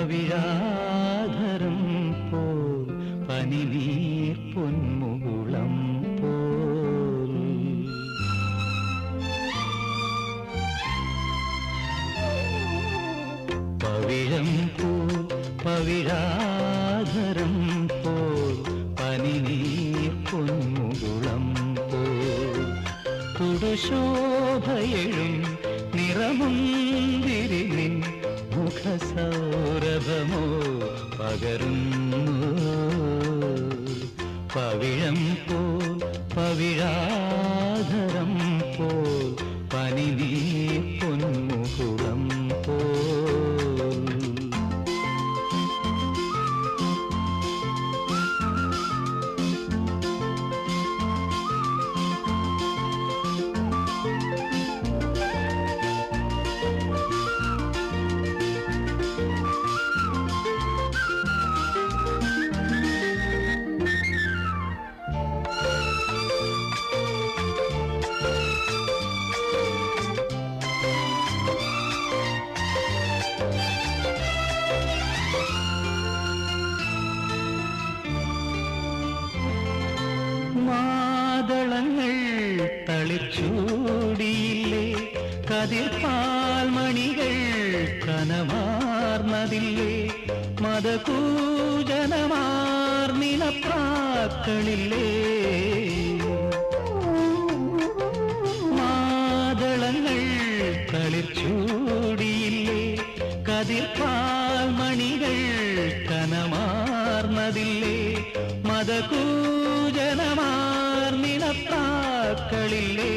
പവിഴാധരം പോൽ പനിനീർ പൊന്മുകുളം പോൽ പവിഴം പോൽ പവിഴാധരം പോൽ പനിനീർ പൊന്മുകുളം പോൽ തുടുശോഭയഴും നിറമുന്തിരി നിൻ മുഖസൗരഭമോ പകരുന്നു പവിഴം പോൽ പവിഴാധരം പോൽ പനിനീർ പൊന്മുകുളം പോൽ മാതളങ്ങൾ തളിച്ചൂടിയില്ലേ കതിർപ്പാൽമണികൾ കനമാർന്നതില്ലേ മദകൂജനമാർന്നിലപ്രാക്കളില്ലേ മാതളങ്ങൾ തളിച്ചൂടിയില്ലേ കതിർപ്പാൽമണികൾ കനമാർന്നതില്ലേ മദകൂജനമാർന്നിലപ്രാക്കളില്ലേ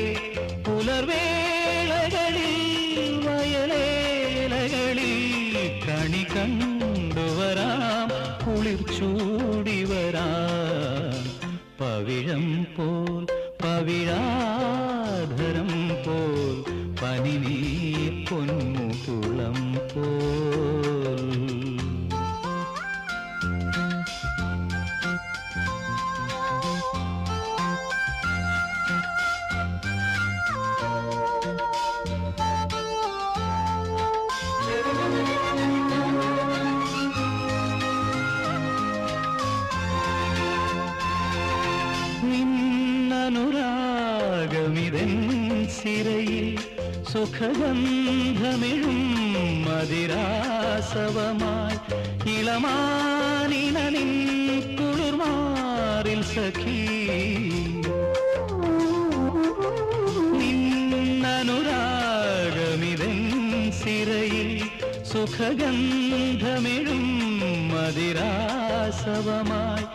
പുലർവേളകളിൽ വയലേലകളിൽ കണി കണ്ടുവരാം കുളിർ ചൂടിവരാം പവിഴം പോൽ പവിഴാധരം പോൽ പനിനീർ പൊന്മുകുളം പോൽ നിന്നനുരാഗമിതൻ സിരയിൽ സുഖഗന്ധമിഴും മതിരാസവമായി ഇളമാനിനിൻ കുളിർമാറിൽ സഖി നിന്നനുരാഗമിതൻ സിരയിൽ സുഖഗന്ധമിഴും മതിരാസവമായി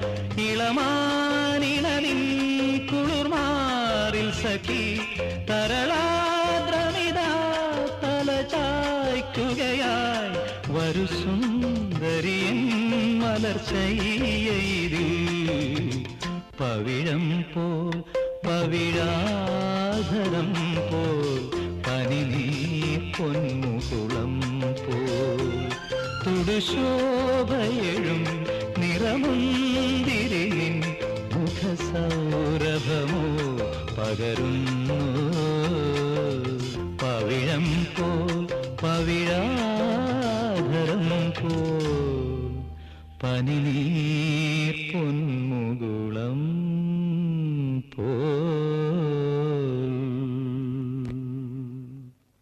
ഇളമാനിനിൻ കുളിർമാറിൽ സഖി തരളാദ്രമിതാ തലചായ്ക്കുകയായി വരു സുന്ദരിയൻ മലർച്ചയ്യയിൽ പവിഴം പോൽ പവിഴാധരം പോൽ പനിനീർ പൊന്മുകുളം പോൽ തുടുശോഭയഴും നിറമുന്തിരി നിൻ മുഖസൗരഭമോ പകരുന്നു